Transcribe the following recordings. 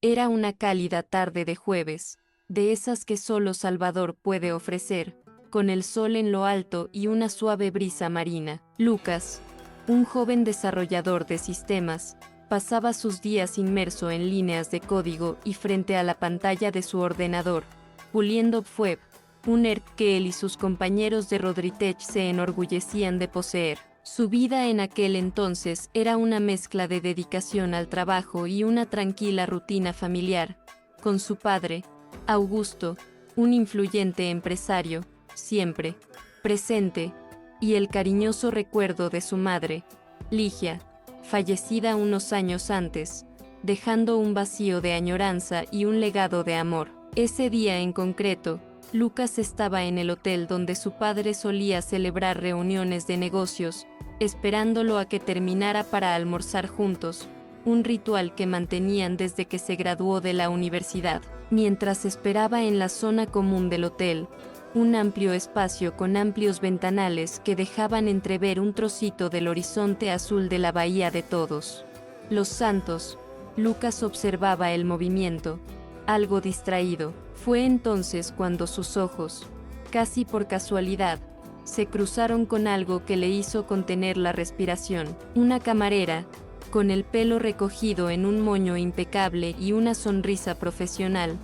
Era una cálida tarde de jueves, de esas que solo Salvador puede ofrecer, con el sol en lo alto y una suave brisa marina. Lucas, un joven desarrollador de sistemas, pasaba sus días inmerso en líneas de código y frente a la pantalla de su ordenador, puliendo web, un ERP que él y sus compañeros de Rodritech se enorgullecían de poseer. Su vida en aquel entonces era una mezcla de dedicación al trabajo y una tranquila rutina familiar, con su padre, Augusto, un influyente empresario, siempre presente, y el cariñoso recuerdo de su madre, Ligia, fallecida unos años antes, dejando un vacío de añoranza y un legado de amor. Ese día en concreto, Lucas estaba en el hotel donde su padre solía celebrar reuniones de negocios, esperándolo a que terminara para almorzar juntos, un ritual que mantenían desde que se graduó de la universidad. Mientras esperaba en la zona común del hotel, un amplio espacio con amplios ventanales que dejaban entrever un trocito del horizonte azul de la Bahía de Todos los Santos, Lucas observaba el movimiento, algo distraído. Fue entonces cuando sus ojos, casi por casualidad, se cruzaron con algo que le hizo contener la respiración. Una camarera, con el pelo recogido en un moño impecable y una sonrisa profesional,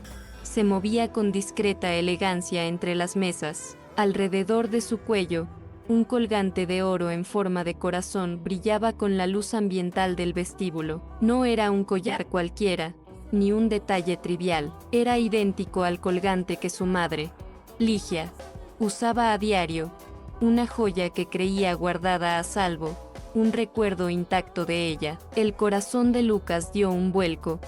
se movía con discreta elegancia entre las mesas. Alrededor de su cuello, un colgante de oro en forma de corazón brillaba con la luz ambiental del vestíbulo. No era un collar cualquiera, ni un detalle trivial. Era idéntico al colgante que su madre, Ligia, usaba a diario, una joya que creía guardada a salvo, un recuerdo intacto de ella. El corazón de Lucas dio un vuelco,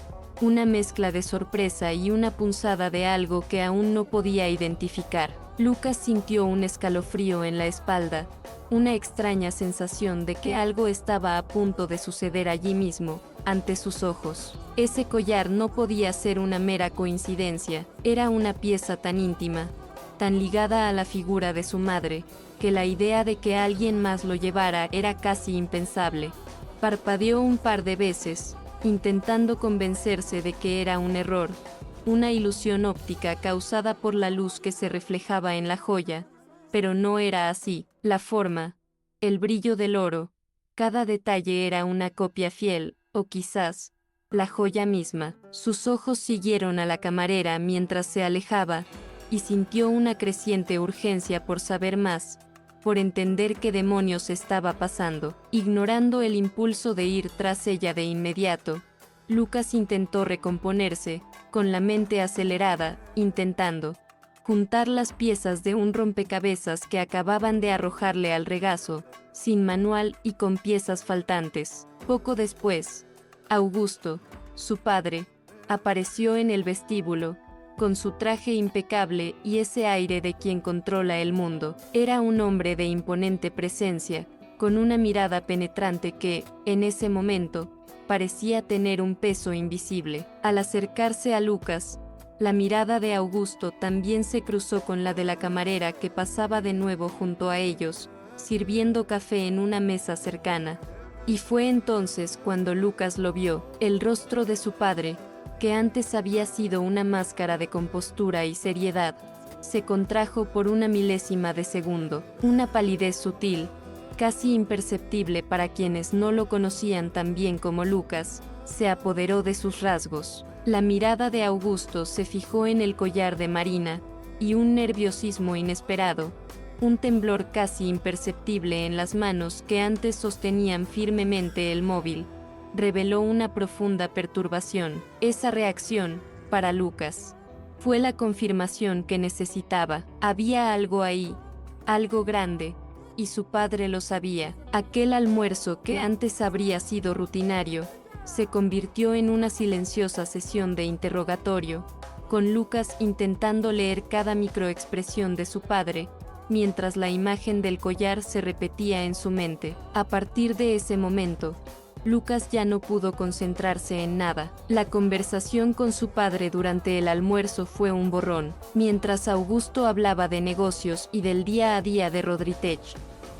una mezcla de sorpresa y una punzada de algo que aún no podía identificar. Lucas sintió un escalofrío en la espalda, una extraña sensación de que algo estaba a punto de suceder allí mismo, ante sus ojos. Ese collar no podía ser una mera coincidencia, era una pieza tan íntima, tan ligada a la figura de su madre, que la idea de que alguien más lo llevara era casi impensable. Parpadeó un par de veces, intentando convencerse de que era un error, una ilusión óptica causada por la luz que se reflejaba en la joya, pero no era así. La forma, el brillo del oro, cada detalle era una copia fiel, o quizás, la joya misma. Sus ojos siguieron a la camarera mientras se alejaba, y sintió una creciente urgencia por saber más, por entender qué demonios estaba pasando. Ignorando el impulso de ir tras ella de inmediato, Lucas intentó recomponerse, con la mente acelerada, intentando juntar las piezas de un rompecabezas que acababan de arrojarle al regazo, sin manual y con piezas faltantes. Poco después, Augusto, su padre, apareció en el vestíbulo, con su traje impecable y ese aire de quien controla el mundo. Era un hombre de imponente presencia, con una mirada penetrante que, en ese momento, parecía tener un peso invisible. Al acercarse a Lucas, la mirada de Augusto también se cruzó con la de la camarera que pasaba de nuevo junto a ellos, sirviendo café en una mesa cercana. Y fue entonces cuando Lucas lo vio. El rostro de su padre, que antes había sido una máscara de compostura y seriedad, se contrajo por una milésima de segundo. Una palidez sutil, casi imperceptible para quienes no lo conocían tan bien como Lucas, se apoderó de sus rasgos. La mirada de Augusto se fijó en el collar de Marina, y un nerviosismo inesperado, un temblor casi imperceptible en las manos que antes sostenían firmemente el móvil, reveló una profunda perturbación. Esa reacción, para Lucas, fue la confirmación que necesitaba. Había algo ahí, algo grande, y su padre lo sabía. Aquel almuerzo que antes habría sido rutinario, se convirtió en una silenciosa sesión de interrogatorio, con Lucas intentando leer cada microexpresión de su padre, mientras la imagen del collar se repetía en su mente. A partir de ese momento, Lucas ya no pudo concentrarse en nada. La conversación con su padre durante el almuerzo fue un borrón, mientras Augusto hablaba de negocios y del día a día de Rodritech.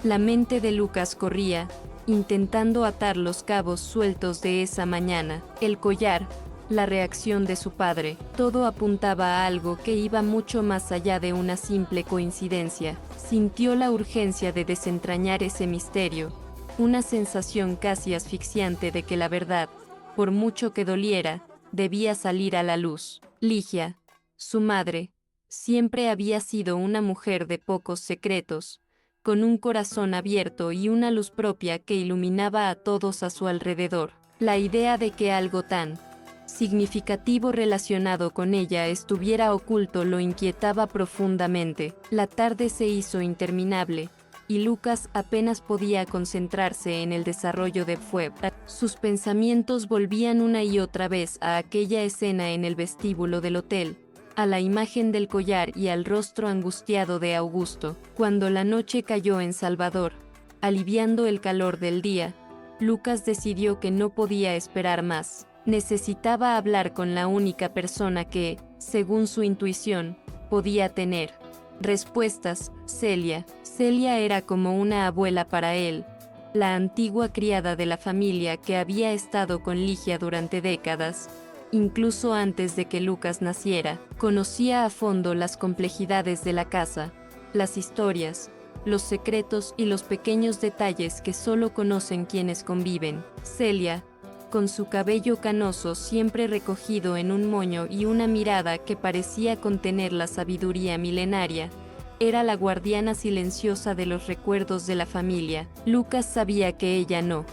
La mente de Lucas corría, intentando atar los cabos sueltos de esa mañana. El collar, la reacción de su padre. Todo apuntaba a algo que iba mucho más allá de una simple coincidencia. Sintió la urgencia de desentrañar ese misterio, una sensación casi asfixiante de que la verdad, por mucho que doliera, debía salir a la luz. Ligia, su madre, siempre había sido una mujer de pocos secretos, con un corazón abierto y una luz propia que iluminaba a todos a su alrededor. La idea de que algo tan significativo relacionado con ella estuviera oculto lo inquietaba profundamente. La tarde se hizo interminable, y Lucas apenas podía concentrarse en el desarrollo de Phoebe. Sus pensamientos volvían una y otra vez a aquella escena en el vestíbulo del hotel, a la imagen del collar y al rostro angustiado de Augusto. Cuando la noche cayó en Salvador, aliviando el calor del día, Lucas decidió que no podía esperar más. Necesitaba hablar con la única persona que, según su intuición, podía tener respuestas. Celia. Celia era como una abuela para él, la antigua criada de la familia que había estado con Ligia durante décadas. Incluso antes de que Lucas naciera, conocía a fondo las complejidades de la casa, las historias, los secretos y los pequeños detalles que solo conocen quienes conviven. Celia, con su cabello canoso siempre recogido en un moño y una mirada que parecía contener la sabiduría milenaria, era la guardiana silenciosa de los recuerdos de la familia. Lucas sabía que ella no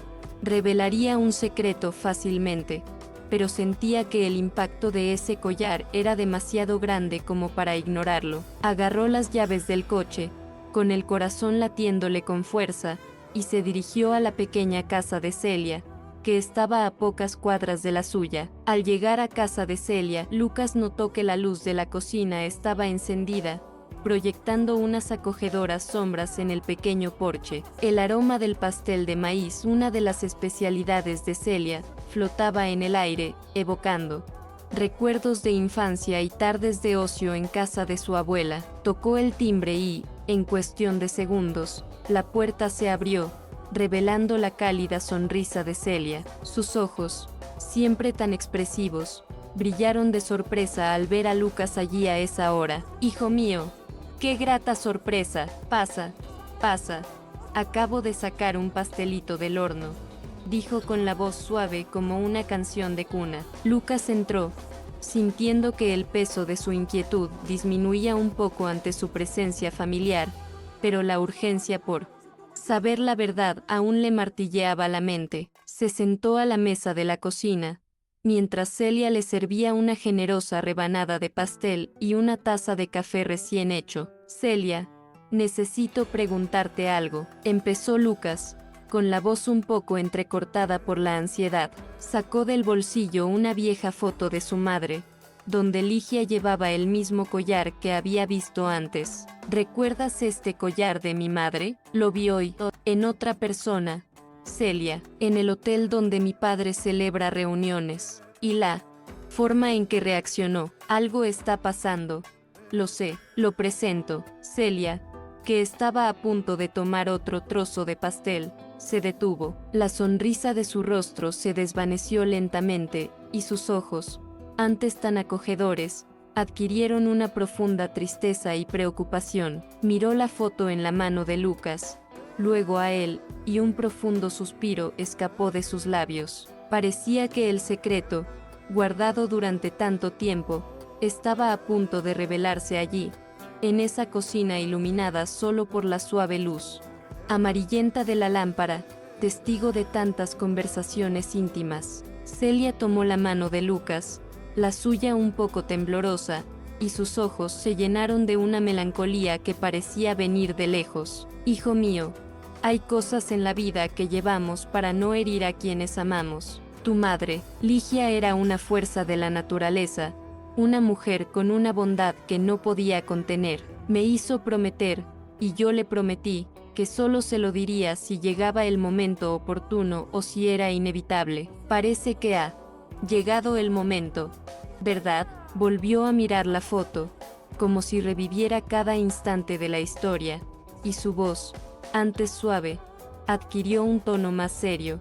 revelaría un secreto fácilmente, pero sentía que el impacto de ese collar era demasiado grande como para ignorarlo. Agarró las llaves del coche, con el corazón latiéndole con fuerza, y se dirigió a la pequeña casa de Celia, que estaba a pocas cuadras de la suya. Al llegar a casa de Celia, Lucas notó que la luz de la cocina estaba encendida, proyectando unas acogedoras sombras en el pequeño porche. El aroma del pastel de maíz, una de las especialidades de Celia, flotaba en el aire, evocando recuerdos de infancia y tardes de ocio en casa de su abuela. Tocó el timbre y, en cuestión de segundos, la puerta se abrió, revelando la cálida sonrisa de Celia. Sus ojos, siempre tan expresivos, brillaron de sorpresa al ver a Lucas allí a esa hora. «Hijo mío, qué grata sorpresa. Pasa, pasa. Acabo de sacar un pastelito del horno», dijo con la voz suave como una canción de cuna. Lucas entró, sintiendo que el peso de su inquietud disminuía un poco ante su presencia familiar, pero la urgencia por saber la verdad aún le martilleaba la mente. Se sentó a la mesa de la cocina, mientras Celia le servía una generosa rebanada de pastel y una taza de café recién hecho. «Celia, necesito preguntarte algo», empezó Lucas, con la voz un poco entrecortada por la ansiedad. Sacó del bolsillo una vieja foto de su madre, donde Ligia llevaba el mismo collar que había visto antes. «¿Recuerdas este collar de mi madre? Lo vi hoy, en otra persona, Celia, en el hotel donde mi padre celebra reuniones. Y la forma en que reaccionó. Algo está pasando. Lo sé, lo presento». Celia, que estaba a punto de tomar otro trozo de pastel, se detuvo. La sonrisa de su rostro se desvaneció lentamente, y sus ojos, antes tan acogedores, adquirieron una profunda tristeza y preocupación. Miró la foto en la mano de Lucas, luego a él, y un profundo suspiro escapó de sus labios. Parecía que el secreto, guardado durante tanto tiempo, estaba a punto de revelarse allí, en esa cocina iluminada solo por la suave luz amarillenta de la lámpara, testigo de tantas conversaciones íntimas. Celia tomó la mano de Lucas, la suya un poco temblorosa, y sus ojos se llenaron de una melancolía que parecía venir de lejos. «Hijo mío, hay cosas en la vida que llevamos para no herir a quienes amamos. Tu madre, Ligia, era una fuerza de la naturaleza, una mujer con una bondad que no podía contener. Me hizo prometer, y yo le prometí, que solo se lo diría si llegaba el momento oportuno o si era inevitable. Parece que ha llegado el momento, ¿verdad?». Volvió a mirar la foto, como si reviviera cada instante de la historia, y su voz, antes suave, adquirió un tono más serio.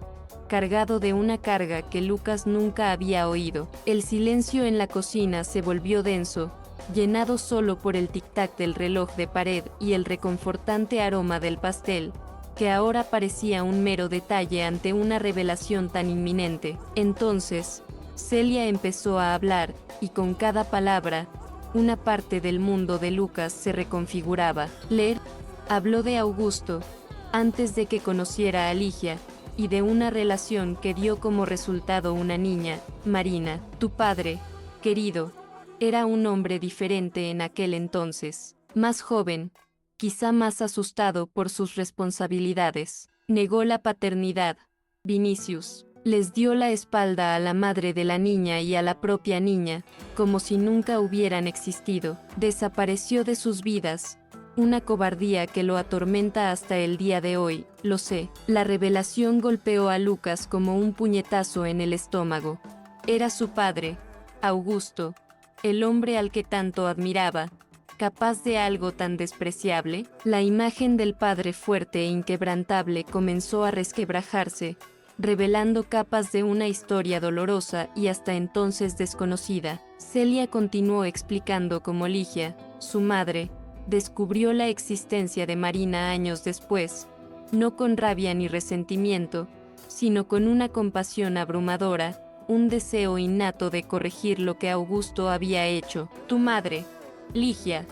cargado de una carga que Lucas nunca había oído. El silencio en la cocina se volvió denso, llenado solo por el tic-tac del reloj de pared y el reconfortante aroma del pastel, que ahora parecía un mero detalle ante una revelación tan inminente. Entonces, Celia empezó a hablar, y con cada palabra, una parte del mundo de Lucas se reconfiguraba. Leer habló de Augusto, antes de que conociera a Ligia, y de una relación que dio como resultado una niña, Marina. Tu padre, querido, era un hombre diferente en aquel entonces, más joven, quizá más asustado por sus responsabilidades. Negó la paternidad. Vinicius les dio la espalda a la madre de la niña y a la propia niña, como si nunca hubieran existido. Desapareció de sus vidas. Una cobardía que lo atormenta hasta el día de hoy, lo sé. La revelación golpeó a Lucas como un puñetazo en el estómago. Era su padre, Augusto, el hombre al que tanto admiraba, capaz de algo tan despreciable. La imagen del padre fuerte e inquebrantable comenzó a resquebrajarse, revelando capas de una historia dolorosa y hasta entonces desconocida. Celia continuó explicando cómo Ligia, su madre, descubrió la existencia de Marina años después, no con rabia ni resentimiento, sino con una compasión abrumadora, un deseo innato de corregir lo que Augusto había hecho. Tu madre, Ligia,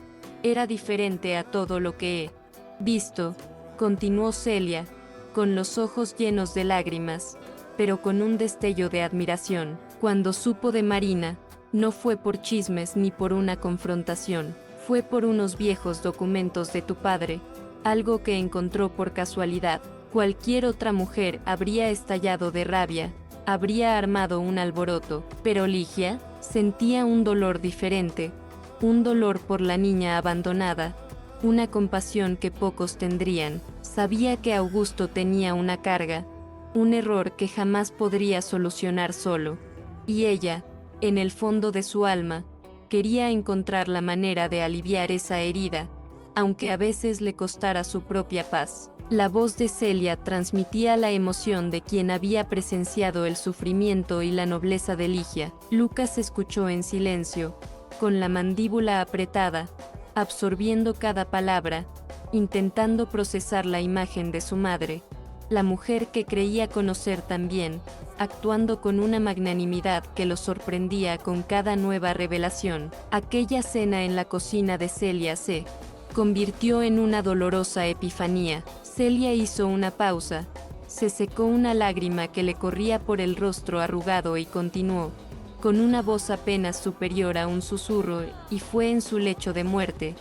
era diferente a todo lo que he visto, continuó Celia, con los ojos llenos de lágrimas, pero con un destello de admiración. Cuando supo de Marina, no fue por chismes ni por una confrontación, fue por unos viejos documentos de tu padre, algo que encontró por casualidad. Cualquier otra mujer habría estallado de rabia, habría armado un alboroto, pero Ligia sentía un dolor diferente, un dolor por la niña abandonada, una compasión que pocos tendrían. Sabía que Augusto tenía una carga, un error que jamás podría solucionar solo, y ella, en el fondo de su alma, quería encontrar la manera de aliviar esa herida, aunque a veces le costara su propia paz. La voz de Celia transmitía la emoción de quien había presenciado el sufrimiento y la nobleza de Ligia. Lucas escuchó en silencio, con la mandíbula apretada, absorbiendo cada palabra, intentando procesar la imagen de su madre, la mujer que creía conocer tan bien, actuando con una magnanimidad que lo sorprendía con cada nueva revelación. Aquella cena en la cocina de Celia se convirtió en una dolorosa epifanía. Celia hizo una pausa, se secó una lágrima que le corría por el rostro arrugado y continuó, con una voz apenas superior a un susurro, y fue en su lecho de muerte,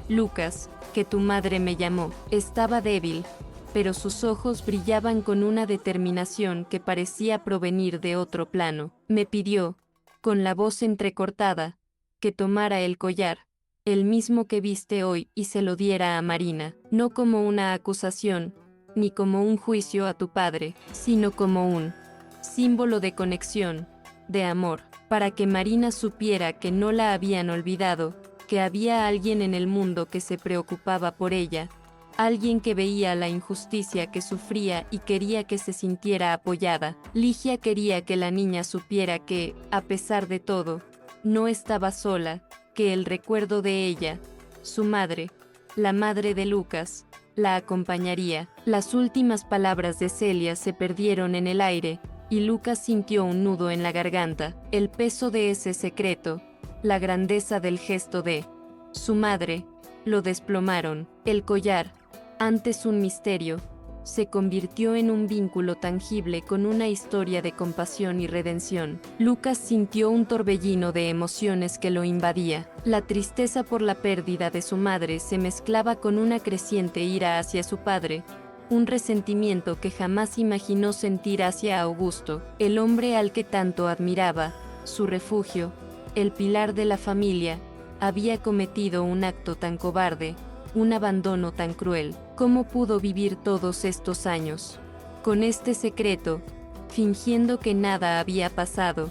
Lucas, que tu madre me llamó. Estaba débil, pero sus ojos brillaban con una determinación que parecía provenir de otro plano. Me pidió, con la voz entrecortada, que tomara el collar, el mismo que viste hoy, y se lo diera a Marina, no como una acusación, ni como un juicio a tu padre, sino como un símbolo de conexión, de amor, para que Marina supiera que no la habían olvidado, que había alguien en el mundo que se preocupaba por ella, alguien que veía la injusticia que sufría y quería que se sintiera apoyada. Ligia quería que la niña supiera que, a pesar de todo, no estaba sola, que el recuerdo de ella, su madre, la madre de Lucas, la acompañaría. Las últimas palabras de Celia se perdieron en el aire, y Lucas sintió un nudo en la garganta. El peso de ese secreto, la grandeza del gesto de su madre, lo desplomaron. El collar, antes un misterio, se convirtió en un vínculo tangible con una historia de compasión y redención. Lucas sintió un torbellino de emociones que lo invadía. La tristeza por la pérdida de su madre se mezclaba con una creciente ira hacia su padre, un resentimiento que jamás imaginó sentir hacia Augusto, el hombre al que tanto admiraba, su refugio, el pilar de la familia. Había cometido un acto tan cobarde, un abandono tan cruel. ¿Cómo pudo vivir todos estos años con este secreto, fingiendo que nada había pasado,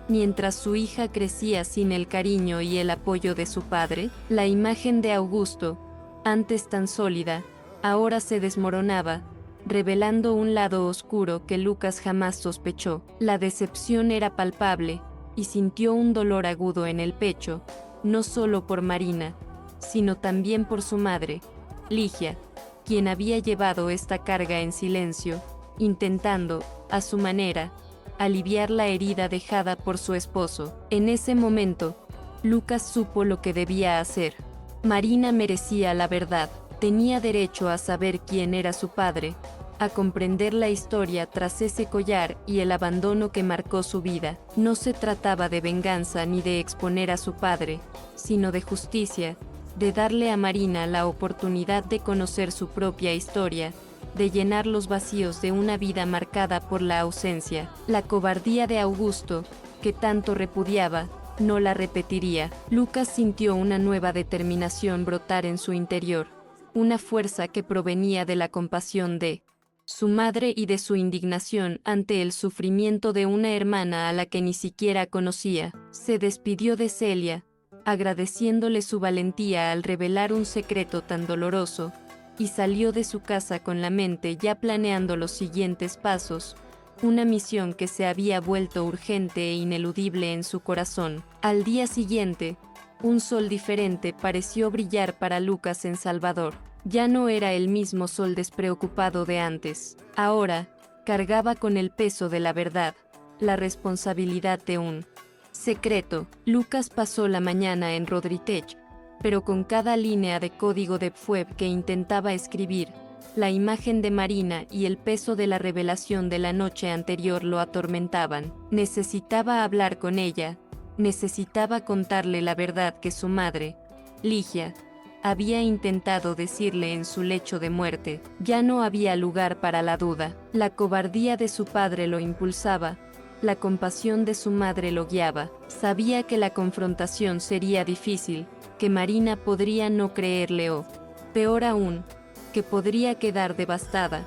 mientras su hija crecía sin el cariño y el apoyo de su padre? La imagen de Augusto, antes tan sólida, ahora se desmoronaba, revelando un lado oscuro que Lucas jamás sospechó. La decepción era palpable, y sintió un dolor agudo en el pecho, no solo por Marina, sino también por su madre, Ligia, quien había llevado esta carga en silencio, intentando, a su manera, aliviar la herida dejada por su esposo. En ese momento, Lucas supo lo que debía hacer. Marina merecía la verdad, tenía derecho a saber quién era su padre, a comprender la historia tras ese collar y el abandono que marcó su vida. No se trataba de venganza ni de exponer a su padre, sino de justicia, de darle a Marina la oportunidad de conocer su propia historia, de llenar los vacíos de una vida marcada por la ausencia. La cobardía de Augusto, que tanto repudiaba, no la repetiría. Lucas sintió una nueva determinación brotar en su interior, una fuerza que provenía de la compasión de su madre y de su indignación ante el sufrimiento de una hermana a la que ni siquiera conocía. Se despidió de Celia, agradeciéndole su valentía al revelar un secreto tan doloroso, y salió de su casa con la mente ya planeando los siguientes pasos, una misión que se había vuelto urgente e ineludible en su corazón. Al día siguiente, un sol diferente pareció brillar para Lucas en Salvador. Ya no era el mismo sol despreocupado de antes. Ahora, cargaba con el peso de la verdad, la responsabilidad de un secreto. Lucas pasó la mañana en Rodritech, pero con cada línea de código de web que intentaba escribir, la imagen de Marina y el peso de la revelación de la noche anterior lo atormentaban. Necesitaba hablar con ella, necesitaba contarle la verdad que su madre, Ligia, había intentado decirle en su lecho de muerte. Ya no había lugar para la duda. La cobardía de su padre lo impulsaba, la compasión de su madre lo guiaba. Sabía que la confrontación sería difícil, que Marina podría no creerle o, peor aún, que podría quedar devastada,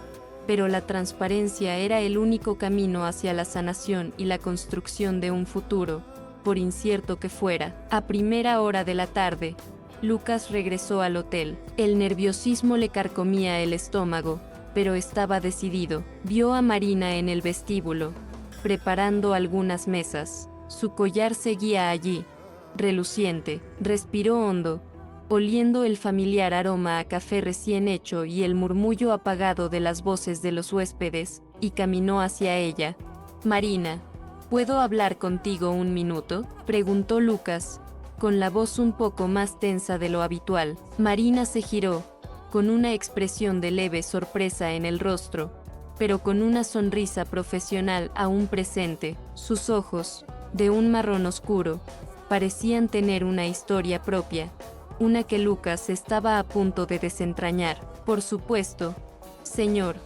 pero la transparencia era el único camino hacia la sanación y la construcción de un futuro, por incierto que fuera. A primera hora de la tarde, Lucas regresó al hotel. El nerviosismo le carcomía el estómago, pero estaba decidido. Vio a Marina en el vestíbulo, preparando algunas mesas. Su collar seguía allí, reluciente. Respiró hondo, oliendo el familiar aroma a café recién hecho y el murmullo apagado de las voces de los huéspedes, y caminó hacia ella. «Marina, ¿puedo hablar contigo un minuto?», preguntó Lucas, con la voz un poco más tensa de lo habitual. Marina se giró, con una expresión de leve sorpresa en el rostro, pero con una sonrisa profesional aún presente. Sus ojos, de un marrón oscuro, parecían tener una historia propia, una que Lucas estaba a punto de desentrañar. «Por supuesto, señor.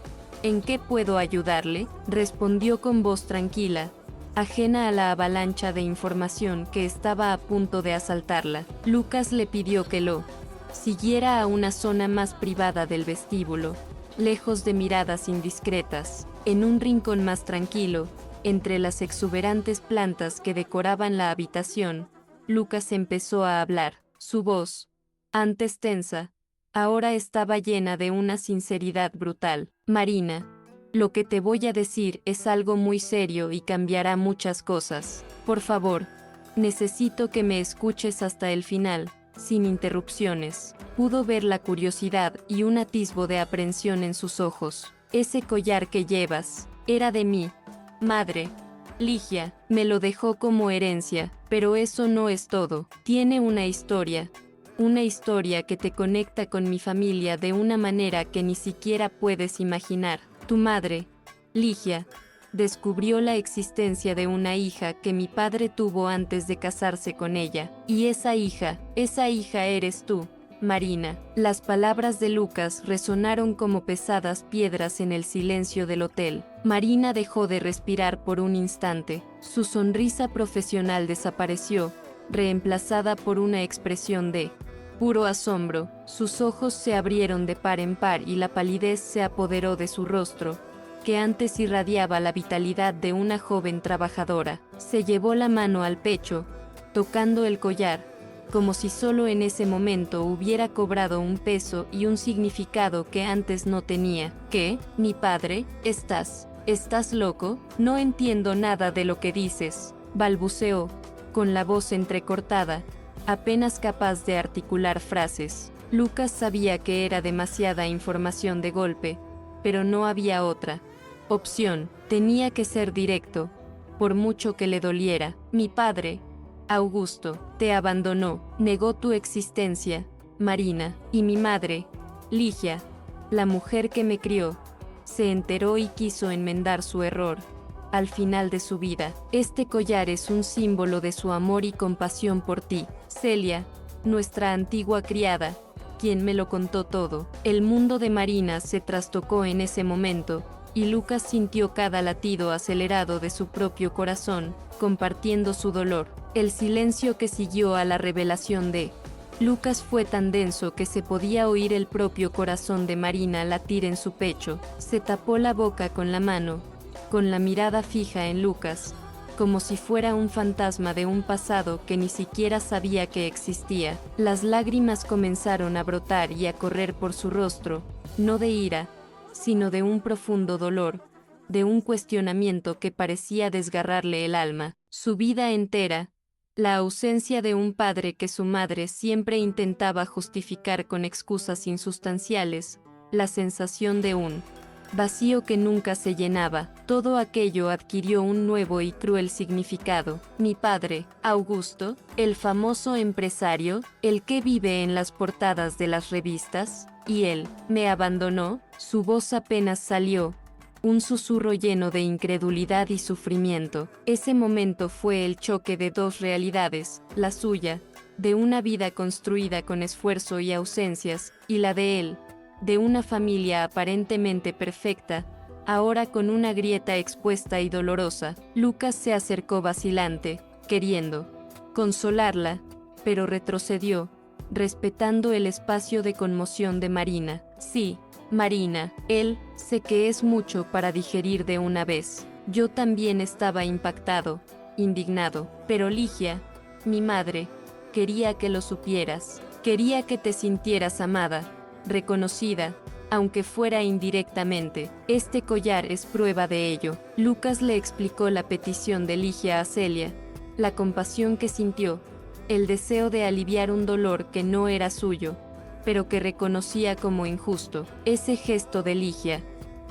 ¿En qué puedo ayudarle?», respondió con voz tranquila, ajena a la avalancha de información que estaba a punto de asaltarla. Lucas le pidió que lo siguiera a una zona más privada del vestíbulo, lejos de miradas indiscretas. En un rincón más tranquilo, entre las exuberantes plantas que decoraban la habitación, Lucas empezó a hablar. Su voz, antes tensa, ahora estaba llena de una sinceridad brutal. «Marina, lo que te voy a decir es algo muy serio y cambiará muchas cosas. Por favor, necesito que me escuches hasta el final, sin interrupciones». Pudo ver la curiosidad y un atisbo de aprensión en sus ojos. «Ese collar que llevas, era de mi madre, Ligia. Me lo dejó como herencia, pero eso no es todo. Tiene una historia que te conecta con mi familia de una manera que ni siquiera puedes imaginar. Tu madre, Ligia, descubrió la existencia de una hija que mi padre tuvo antes de casarse con ella. Y esa hija eres tú, Marina». Las palabras de Lucas resonaron como pesadas piedras en el silencio del hotel. Marina dejó de respirar por un instante. Su sonrisa profesional desapareció, reemplazada por una expresión de puro asombro. Sus ojos se abrieron de par en par y la palidez se apoderó de su rostro, que antes irradiaba la vitalidad de una joven trabajadora. Se llevó la mano al pecho, tocando el collar, como si solo en ese momento hubiera cobrado un peso y un significado que antes no tenía. ¿Qué? Mi padre, ¿estás loco? No entiendo nada de lo que dices, balbuceó, con la voz entrecortada, apenas capaz de articular frases. Lucas sabía que era demasiada información de golpe, pero no había otra opción. Tenía que ser directo, por mucho que le doliera. Mi padre, Augusto, te abandonó, negó tu existencia, Marina, y mi madre, Ligia, la mujer que me crió, se enteró y quiso enmendar su error. Al final de su vida, este collar es un símbolo de su amor y compasión por ti, Celia, nuestra antigua criada, quien me lo contó todo. El mundo de Marina se trastocó en ese momento, y Lucas sintió cada latido acelerado de su propio corazón, compartiendo su dolor. El silencio que siguió a la revelación de Lucas fue tan denso que se podía oír el propio corazón de Marina latir en su pecho. Se tapó la boca con la mano, con la mirada fija en Lucas, como si fuera un fantasma de un pasado que ni siquiera sabía que existía. Las lágrimas comenzaron a brotar y a correr por su rostro, no de ira, sino de un profundo dolor, de un cuestionamiento que parecía desgarrarle el alma. Su vida entera, la ausencia de un padre que su madre siempre intentaba justificar con excusas insustanciales, la sensación de un vacío que nunca se llenaba, todo aquello adquirió un nuevo y cruel significado. Mi padre, Augusto, el famoso empresario, el que vive en las portadas de las revistas, y él, me abandonó. Su voz apenas salió, un susurro lleno de incredulidad y sufrimiento. Ese momento fue el choque de dos realidades, la suya, de una vida construida con esfuerzo y ausencias, y la de él, de una familia aparentemente perfecta, ahora con una grieta expuesta y dolorosa. Lucas se acercó vacilante, queriendo consolarla, pero retrocedió, respetando el espacio de conmoción de Marina. Sí, Marina, sé que es mucho para digerir de una vez. Yo también estaba impactado, indignado, pero Ligia, mi madre, quería que lo supieras, quería que te sintieras amada, reconocida, aunque fuera indirectamente. Este collar es prueba de ello. Lucas le explicó la petición de Ligia a Celia, la compasión que sintió, el deseo de aliviar un dolor que no era suyo, pero que reconocía como injusto. Ese gesto de Ligia,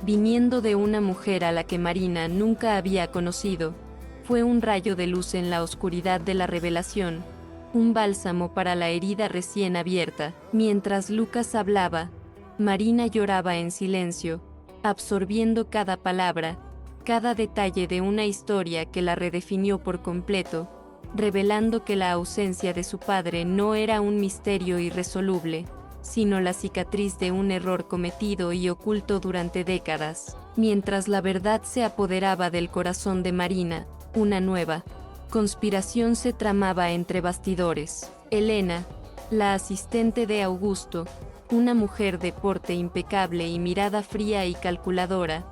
viniendo de una mujer a la que Marina nunca había conocido, fue un rayo de luz en la oscuridad de la revelación, un bálsamo para la herida recién abierta. Mientras Lucas hablaba, Marina lloraba en silencio, absorbiendo cada palabra, cada detalle de una historia que la redefinió por completo, revelando que la ausencia de su padre no era un misterio irresoluble, sino la cicatriz de un error cometido y oculto durante décadas. Mientras la verdad se apoderaba del corazón de Marina, una nueva conspiración se tramaba entre bastidores. Elena, la asistente de Augusto, una mujer de porte impecable y mirada fría y calculadora,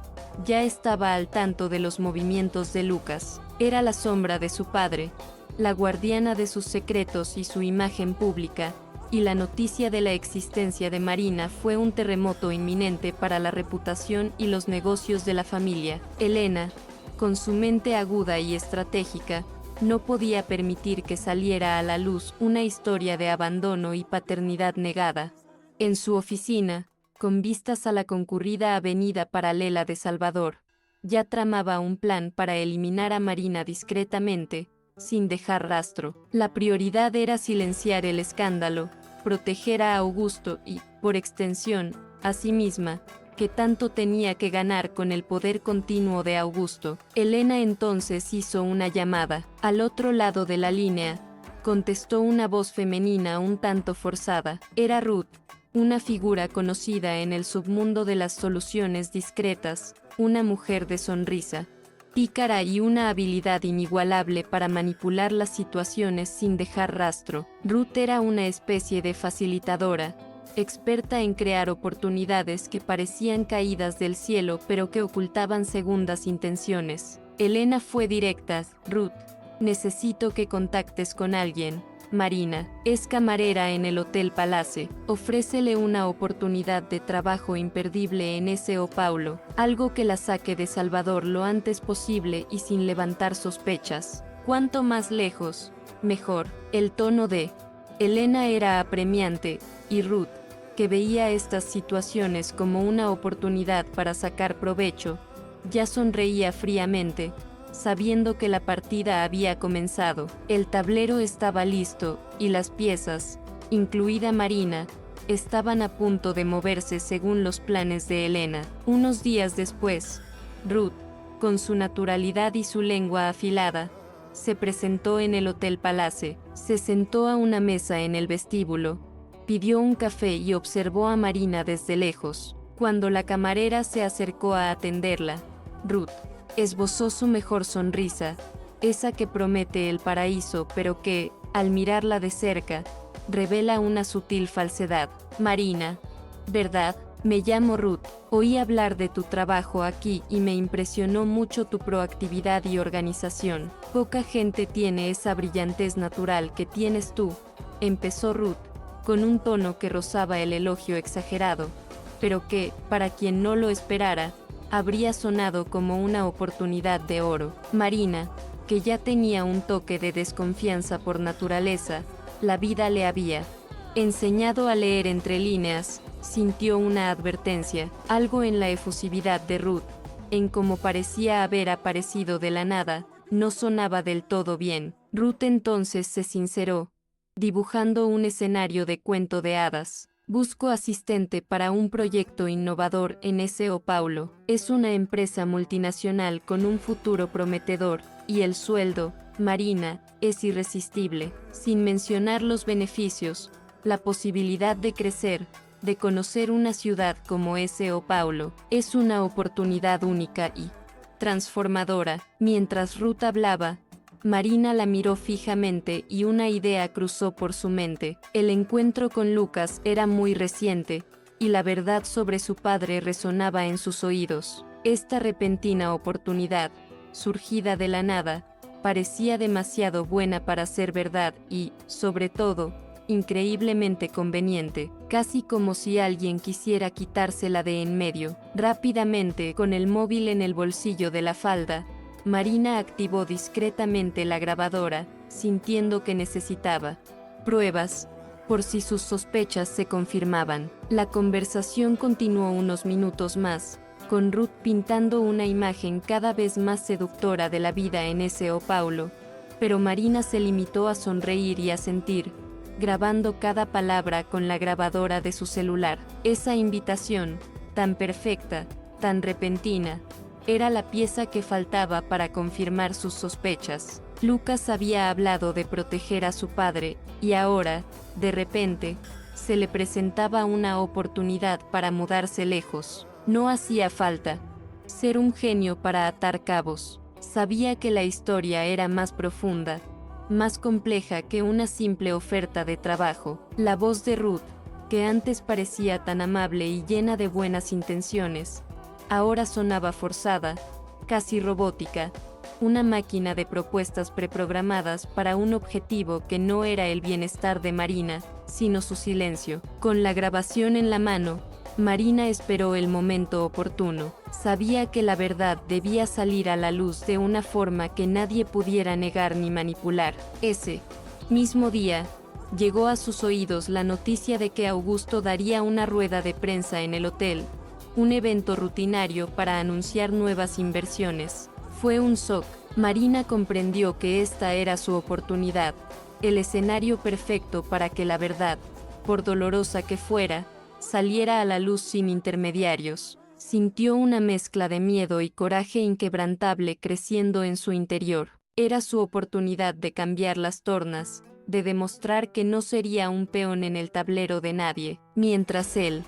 ya estaba al tanto de los movimientos de Lucas. Era la sombra de su padre, la guardiana de sus secretos y su imagen pública, y la noticia de la existencia de Marina fue un terremoto inminente para la reputación y los negocios de la familia. Elena, con su mente aguda y estratégica, no podía permitir que saliera a la luz una historia de abandono y paternidad negada. En su oficina, con vistas a la concurrida avenida paralela de Salvador, ya tramaba un plan para eliminar a Marina discretamente, sin dejar rastro. La prioridad era silenciar el escándalo, proteger a Augusto y, por extensión, a sí misma, que tanto tenía que ganar con el poder continuo de Augusto. Elena entonces hizo una llamada. Al otro lado de la línea, contestó una voz femenina un tanto forzada. Era Ruth, una figura conocida en el submundo de las soluciones discretas, una mujer de sonrisa pícara y una habilidad inigualable para manipular las situaciones sin dejar rastro. Ruth era una especie de facilitadora, experta en crear oportunidades que parecían caídas del cielo pero que ocultaban segundas intenciones. Elena fue directa. Ruth, necesito que contactes con alguien, Marina, es camarera en el Hotel Palace. Ofrécele una oportunidad de trabajo imperdible en S.O. Paulo, algo que la saque de Salvador lo antes posible y sin levantar sospechas. Cuanto más lejos, mejor. El tono de Elena era apremiante, y Ruth, que veía estas situaciones como una oportunidad para sacar provecho, ya sonreía fríamente, sabiendo que la partida había comenzado. El tablero estaba listo, y las piezas, incluida Marina, estaban a punto de moverse según los planes de Elena. Unos días después, Ruth, con su naturalidad y su lengua afilada, se presentó en el Hotel Palace, se sentó a una mesa en el vestíbulo, pidió un café y observó a Marina desde lejos. Cuando la camarera se acercó a atenderla, Ruth esbozó su mejor sonrisa, esa que promete el paraíso pero que, al mirarla de cerca, revela una sutil falsedad. Marina, ¿verdad? Me llamo Ruth. Oí hablar de tu trabajo aquí y me impresionó mucho tu proactividad y organización. Poca gente tiene esa brillantez natural que tienes tú, empezó Ruth, con un tono que rozaba el elogio exagerado, pero que, para quien no lo esperara, habría sonado como una oportunidad de oro. Marina, que ya tenía un toque de desconfianza por naturaleza, la vida le había enseñado a leer entre líneas, sintió una advertencia, algo en la efusividad de Ruth, en cómo parecía haber aparecido de la nada, no sonaba del todo bien. Ruth entonces se sinceró, dibujando un escenario de cuento de hadas. Busco asistente para un proyecto innovador en S.O. Paulo. Es una empresa multinacional con un futuro prometedor, y el sueldo, Marina, es irresistible, sin mencionar los beneficios, la posibilidad de crecer, de conocer una ciudad como S.O. Paulo. Es una oportunidad única y transformadora. Mientras Ruth hablaba, Marina la miró fijamente y una idea cruzó por su mente. El encuentro con Lucas era muy reciente, y la verdad sobre su padre resonaba en sus oídos. Esta repentina oportunidad, surgida de la nada, parecía demasiado buena para ser verdad y, sobre todo, increíblemente conveniente, casi como si alguien quisiera quitársela de en medio. Rápidamente, con el móvil en el bolsillo de la falda, Marina activó discretamente la grabadora, sintiendo que necesitaba pruebas, por si sus sospechas se confirmaban. La conversación continuó unos minutos más, con Ruth pintando una imagen cada vez más seductora de la vida en S.O. Paulo, pero Marina se limitó a sonreír y a sentir, grabando cada palabra con la grabadora de su celular. Esa invitación, tan perfecta, tan repentina, era la pieza que faltaba para confirmar sus sospechas. Lucas había hablado de proteger a su padre, y ahora, de repente, se le presentaba una oportunidad para mudarse lejos. No hacía falta ser un genio para atar cabos. Sabía que la historia era más profunda, más compleja que una simple oferta de trabajo. La voz de Ruth, que antes parecía tan amable y llena de buenas intenciones, ahora sonaba forzada, casi robótica, una máquina de propuestas preprogramadas para un objetivo que no era el bienestar de Marina, sino su silencio. Con la grabación en la mano, Marina esperó el momento oportuno. Sabía que la verdad debía salir a la luz de una forma que nadie pudiera negar ni manipular. Ese mismo día, llegó a sus oídos la noticia de que Augusto daría una rueda de prensa en el hotel, un evento rutinario para anunciar nuevas inversiones. Fue un shock. Marina comprendió que esta era su oportunidad, el escenario perfecto para que la verdad, por dolorosa que fuera, saliera a la luz sin intermediarios. Sintió una mezcla de miedo y coraje inquebrantable creciendo en su interior. Era su oportunidad de cambiar las tornas, de demostrar que no sería un peón en el tablero de nadie. Mientras el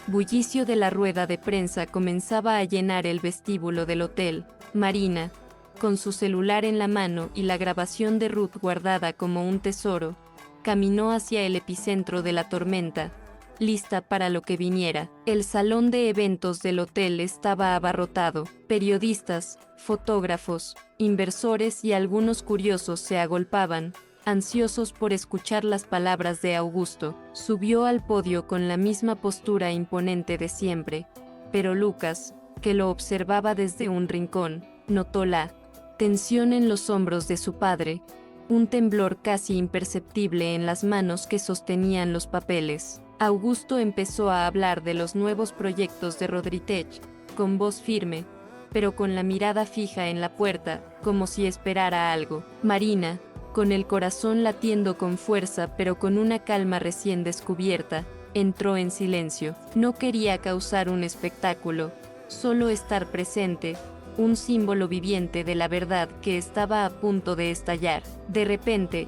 bullicio de la rueda de prensa comenzaba a llenar el vestíbulo del hotel, Marina, con su celular en la mano y la grabación de Ruth guardada como un tesoro, caminó hacia el epicentro de la tormenta, lista para lo que viniera. El salón de eventos del hotel estaba abarrotado. Periodistas, fotógrafos, inversores y algunos curiosos se agolpaban, ansiosos por escuchar las palabras de Augusto. Subió al podio con la misma postura imponente de siempre, pero Lucas, que lo observaba desde un rincón, notó la tensión en los hombros de su padre, un temblor casi imperceptible en las manos que sostenían los papeles. Augusto empezó a hablar de los nuevos proyectos de Rodritech, con voz firme, pero con la mirada fija en la puerta, como si esperara algo. Marina, con el corazón latiendo con fuerza pero con una calma recién descubierta, entró en silencio. No quería causar un espectáculo, solo estar presente, un símbolo viviente de la verdad que estaba a punto de estallar. De repente,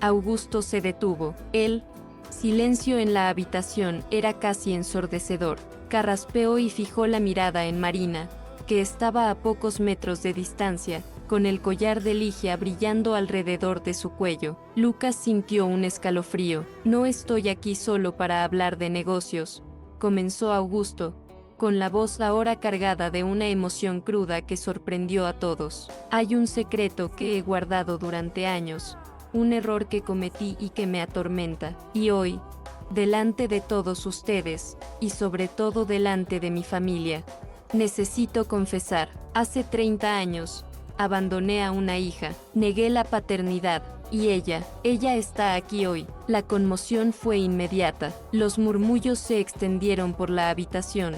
Augusto se detuvo. El silencio en la habitación era casi ensordecedor. Carraspeó y fijó la mirada en Marina, que estaba a pocos metros de distancia, con el collar de Ligia brillando alrededor de su cuello. Lucas sintió un escalofrío. No estoy aquí solo para hablar de negocios, comenzó Augusto, con la voz ahora cargada de una emoción cruda que sorprendió a todos. Hay un secreto que he guardado durante años, un error que cometí y que me atormenta, y hoy, delante de todos ustedes, y sobre todo delante de mi familia, necesito confesar. Hace 30 años, abandoné a una hija, negué la paternidad, y ella está aquí hoy. La conmoción fue inmediata, los murmullos se extendieron por la habitación.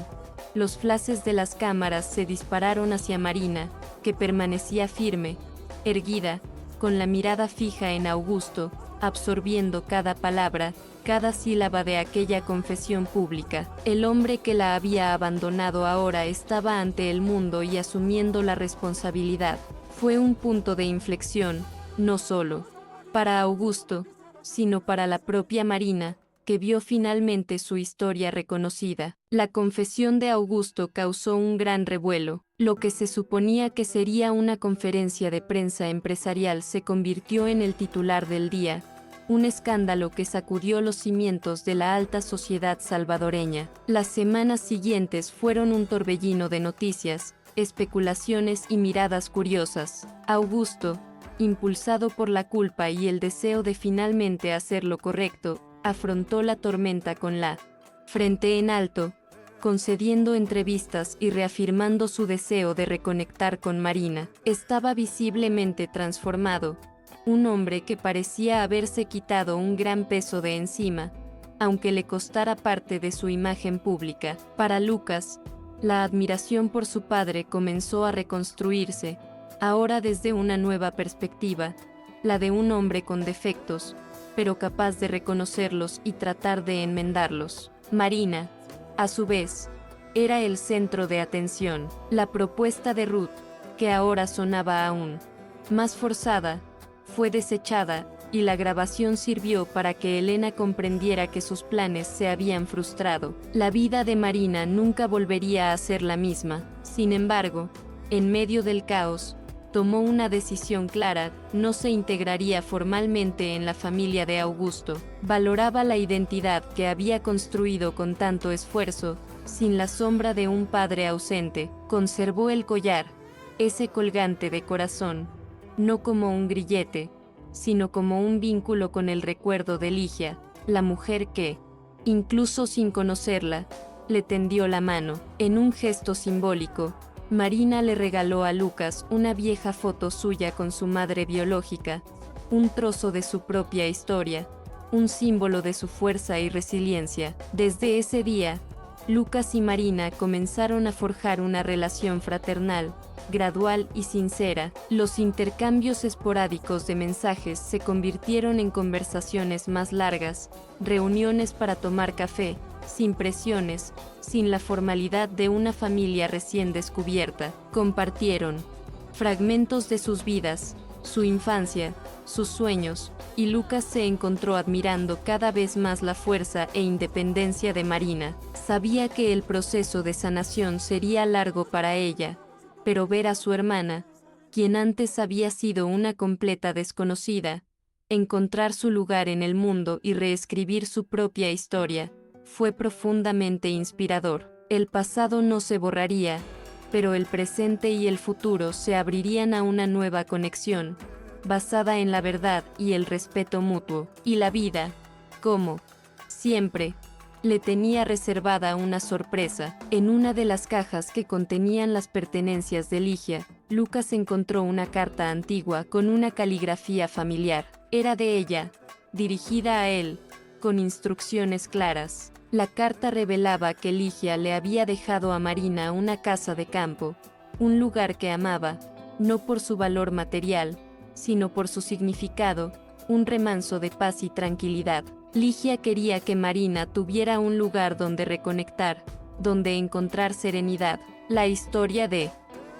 Los flashes de las cámaras se dispararon hacia Marina, que permanecía firme, erguida, con la mirada fija en Augusto, absorbiendo cada palabra, cada sílaba de aquella confesión pública. El hombre que la había abandonado ahora estaba ante el mundo y asumiendo la responsabilidad. Fue un punto de inflexión, no solo para Augusto, sino para la propia Marina, que vio finalmente su historia reconocida. La confesión de Augusto causó un gran revuelo. Lo que se suponía que sería una conferencia de prensa empresarial se convirtió en el titular del día, un escándalo que sacudió los cimientos de la alta sociedad salvadoreña. Las semanas siguientes fueron un torbellino de noticias, especulaciones y miradas curiosas. Augusto, impulsado por la culpa y el deseo de finalmente hacer lo correcto, afrontó la tormenta con la frente en alto, concediendo entrevistas y reafirmando su deseo de reconectar con Marina. Estaba visiblemente transformado, un hombre que parecía haberse quitado un gran peso de encima, aunque le costara parte de su imagen pública. Para Lucas, la admiración por su padre comenzó a reconstruirse, ahora desde una nueva perspectiva, la de un hombre con defectos, pero capaz de reconocerlos y tratar de enmendarlos. Marina, a su vez, era el centro de atención. La propuesta de Ruth, que ahora sonaba aún más forzada, fue desechada, y la grabación sirvió para que Elena comprendiera que sus planes se habían frustrado. La vida de Marina nunca volvería a ser la misma. Sin embargo, en medio del caos, tomó una decisión clara: no se integraría formalmente en la familia de Augusto. Valoraba la identidad que había construido con tanto esfuerzo, sin la sombra de un padre ausente. Conservó el collar, ese colgante de corazón, no como un grillete, sino como un vínculo con el recuerdo de Ligia, la mujer que, incluso sin conocerla, le tendió la mano. En un gesto simbólico, Marina le regaló a Lucas una vieja foto suya con su madre biológica, un trozo de su propia historia, un símbolo de su fuerza y resiliencia. Desde ese día, Lucas y Marina comenzaron a forjar una relación fraternal, gradual y sincera. Los intercambios esporádicos de mensajes se convirtieron en conversaciones más largas, reuniones para tomar café, sin presiones, sin la formalidad de una familia recién descubierta. Compartieron fragmentos de sus vidas, su infancia, sus sueños, y Lucas se encontró admirando cada vez más la fuerza e independencia de Marina. Sabía que el proceso de sanación sería largo para ella, pero ver a su hermana, quien antes había sido una completa desconocida, encontrar su lugar en el mundo y reescribir su propia historia, fue profundamente inspirador. El pasado no se borraría, pero el presente y el futuro se abrirían a una nueva conexión, basada en la verdad y el respeto mutuo. Y la vida, como siempre, le tenía reservada una sorpresa. En una de las cajas que contenían las pertenencias de Ligia, Lucas encontró una carta antigua con una caligrafía familiar. Era de ella, dirigida a él, con instrucciones claras. La carta revelaba que Ligia le había dejado a Marina una casa de campo, un lugar que amaba, no por su valor material, sino por su significado, un remanso de paz y tranquilidad. Ligia quería que Marina tuviera un lugar donde reconectar, donde encontrar serenidad. La historia de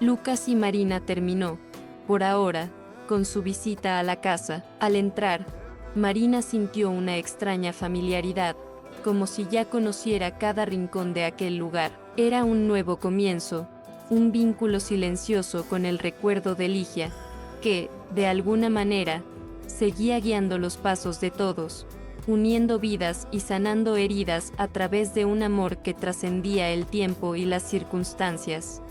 Lucas y Marina terminó, por ahora, con su visita a la casa. Al entrar, Marina sintió una extraña familiaridad, como si ya conociera cada rincón de aquel lugar. Era un nuevo comienzo, un vínculo silencioso con el recuerdo de Ligia, que, de alguna manera, seguía guiando los pasos de todos, uniendo vidas y sanando heridas a través de un amor que trascendía el tiempo y las circunstancias.